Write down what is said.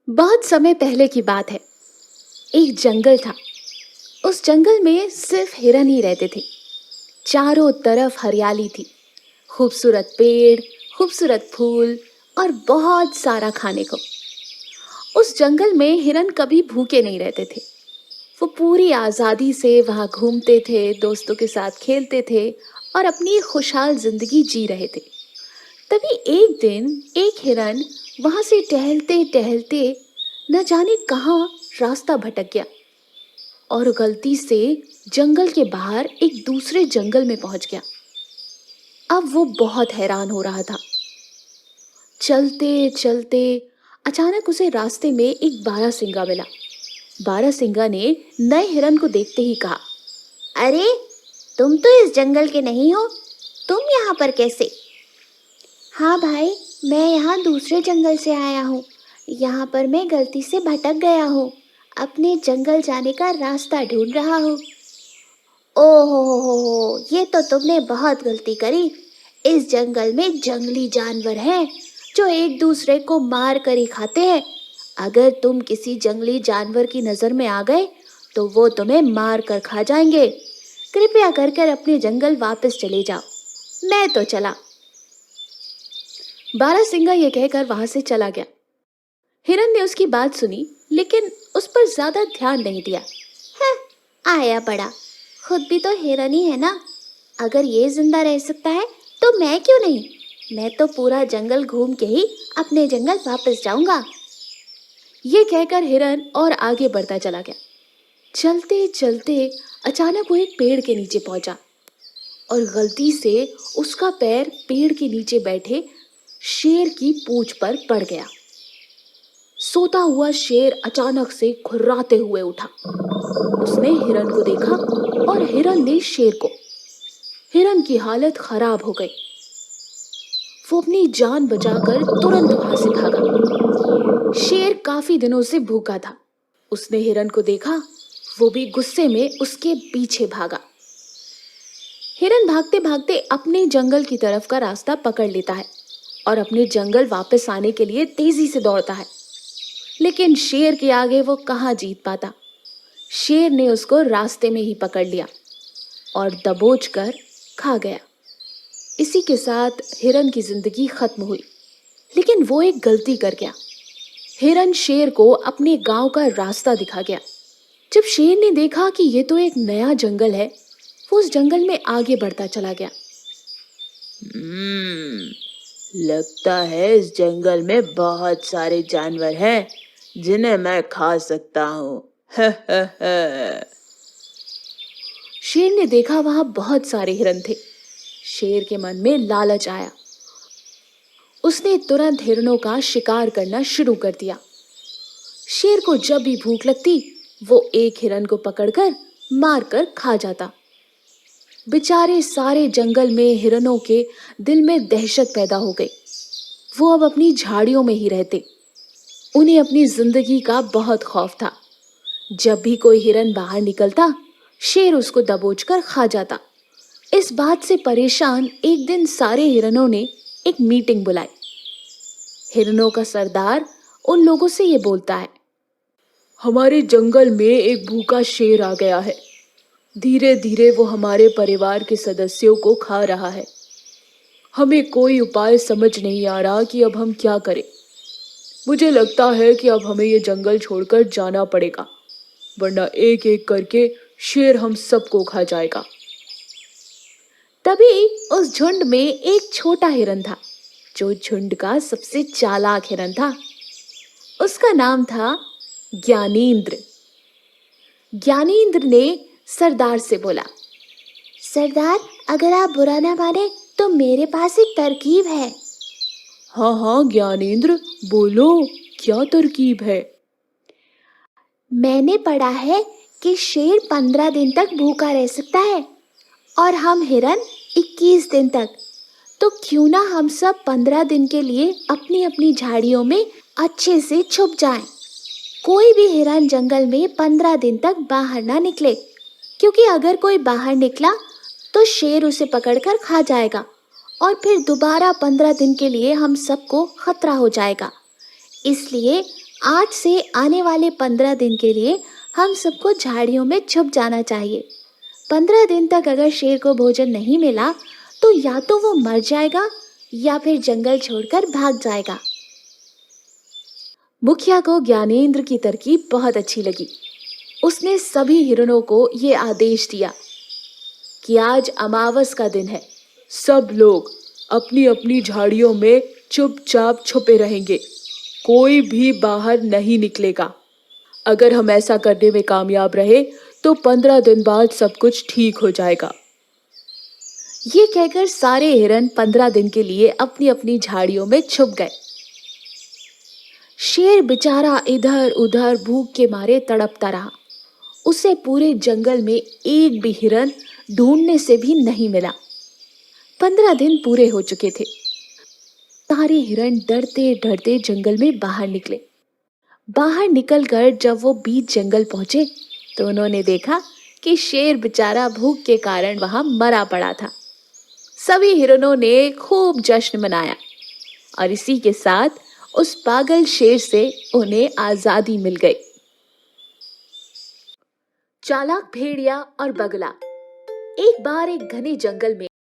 बहुत समय पहले की बात है। एक जंगल था। उस जंगल में सिर्फ हिरन ही रहते थे। चारों तरफ हरियाली थी, खूबसूरत पेड़, खूबसूरत फूल और बहुत सारा खाने को। उस जंगल में हिरन कभी भूखे नहीं रहते थे। वो पूरी आज़ादी से वहाँ घूमते थे, दोस्तों के साथ खेलते थे और अपनी खुशहाल जिंदगी जी रहे थे। तभी एक दिन एक हिरन वहां से टहलते टहलते न जाने कहाँ रास्ता भटक गया और गलती से जंगल के बाहर एक दूसरे जंगल में पहुंच गया। अब वो बहुत हैरान हो रहा था। चलते चलते अचानक उसे रास्ते में एक बारहसिंगा मिला। बारहसिंगा ने नए हिरन को देखते ही कहा, अरे, तुम तो इस जंगल के नहीं हो। तुम यहाँ पर कैसे? हाँ भाई, मैं यहाँ दूसरे जंगल से आया हूँ। यहाँ पर मैं गलती से भटक गया हूँ। अपने जंगल जाने का रास्ता ढूंढ रहा हूँ। ओहो, ये तो तुमने बहुत गलती करी। इस जंगल में जंगली जानवर हैं जो एक दूसरे को मार कर ही खाते हैं। अगर तुम किसी जंगली जानवर की नजर में आ गए तो वो तुम्हें मार कर खा जाएंगे। कृपया कर कर अपने जंगल वापस चले जाओ। मैं तो चला। बारहसिंगा ये कहकर वहां से चला गया। हिरन ने उसकी बात सुनी लेकिन उस पर ज्यादा ध्यान नहीं दिया। हैं, आया पड़ा। खुद भी तो हिरन ही है ना। अगर ये जिंदा रह सकता है तो मैं क्यों नहीं। मैं तो पूरा जंगल घूम के ही अपने जंगल वापस जाऊंगा। ये कहकर हिरन और आगे बढ़ता चला गया। चलते चलते अचानक वो एक पेड़ के नीचे पहुंचा और गलती से उसका पैर पेड़ के नीचे बैठे शेर की पूंछ पर पड़ गया। सोता हुआ शेर अचानक से खुर्राते हुए उठा। उसने हिरन को देखा और हिरन ने शेर को। हिरन की हालत खराब हो गई। वो अपनी जान बचाकर तुरंत वहां से भागा। शेर काफी दिनों से भूखा था। उसने हिरन को देखा, वो भी गुस्से में उसके पीछे भागा। हिरन भागते भागते अपने जंगल की तरफ का रास्ता पकड़ लेता है और अपने जंगल वापस आने के लिए तेजी से दौड़ता है। लेकिन शेर के आगे वो कहाँ जीत पाता। शेर ने उसको रास्ते में ही पकड़ लिया और दबोच कर खा गया। इसी के साथ हिरन की जिंदगी खत्म हुई। लेकिन वो एक गलती कर गया। हिरन शेर को अपने गांव का रास्ता दिखा गया। जब शेर ने देखा कि ये तो एक नया जंगल है, वो उस जंगल में आगे बढ़ता चला गया। लगता है इस जंगल में बहुत सारे जानवर हैं जिन्हें मैं खा सकता हूँ। शेर ने देखा वहां बहुत सारे हिरन थे। शेर के मन में लालच आया। उसने तुरंत हिरनों का शिकार करना शुरू कर दिया। शेर को जब भी भूख लगती, वो एक हिरन को पकड़कर मारकर खा जाता। बेचारे सारे जंगल में हिरनों के दिल में दहशत पैदा हो गई। वो अब अपनी झाड़ियों में ही रहते। उन्हें अपनी जिंदगी का बहुत खौफ था। जब भी कोई हिरन बाहर निकलता, शेर उसको दबोचकर खा जाता। इस बात से परेशान एक दिन सारे हिरनों ने एक मीटिंग बुलाई। हिरनों का सरदार उन लोगों से ये बोलता है, हमारे जंगल में एक भूखा शेर आ गया है। धीरे धीरे वो हमारे परिवार के सदस्यों को खा रहा है। हमें कोई उपाय समझ नहीं आ रहा कि अब हम क्या करें। मुझे लगता है कि अब हमें ये जंगल छोड़कर जाना पड़ेगा, वरना एक एक करके शेर हम सबको खा जाएगा। तभी उस झुंड में एक छोटा हिरन था, जो झुंड का सबसे चालाक हिरन था। उसका नाम था ज्ञानेंद्र। ज्ञानेंद्र ने सरदार से बोला, सरदार, अगर आप बुरा ना माने तो मेरे पास एक तरकीब है। हाँ हाँ ज्ञानेंद्र, बोलो, क्या तरकीब है? मैंने पढ़ा है कि शेर 15 दिन तक भूखा रह सकता है और हम हिरन 21 दिन तक। तो क्यों ना हम सब 15 दिन के लिए अपनी अपनी झाड़ियों में अच्छे से छुप जाएं। कोई भी हिरन जंगल में 15 दिन तक बाहर ना निकले, क्योंकि अगर कोई बाहर निकला तो शेर उसे पकड़कर खा जाएगा और फिर दोबारा 15 दिन के लिए हम सबको खतरा हो जाएगा। इसलिए आज से आने वाले 15 दिन के लिए हम सबको झाड़ियों में छुप जाना चाहिए। 15 दिन तक अगर शेर को भोजन नहीं मिला तो या तो वो मर जाएगा या फिर जंगल छोड़कर भाग जाएगा। मुखिया को ज्ञानेंद्र की तरकीब बहुत अच्छी लगी। उसने सभी हिरणों को ये आदेश दिया कि आज अमावस का दिन है, सब लोग अपनी अपनी झाड़ियों में चुपचाप छुपे रहेंगे, कोई भी बाहर नहीं निकलेगा। अगर हम ऐसा करने में कामयाब रहे तो 15 दिन बाद सब कुछ ठीक हो जाएगा। ये कहकर सारे हिरन 15 दिन के लिए अपनी अपनी झाड़ियों में छुप गए। शेर बेचारा इधर उधर भूख के मारे तड़पता रहा। उसे पूरे जंगल में एक भी हिरन ढूंढने से भी नहीं मिला। 15 दिन पूरे हो चुके थे। सारे हिरन डरते डरते जंगल में बाहर निकले। बाहर निकलकर जब वो बीच जंगल पहुंचे तो उन्होंने देखा कि शेर बेचारा भूख के कारण वहां मरा पड़ा था। सभी हिरणों ने खूब जश्न मनाया और इसी के साथ उस पागल शेर से उन्हें आजादी मिल गई। चालाक भेड़िया और बगला। एक बार एक घने जंगल में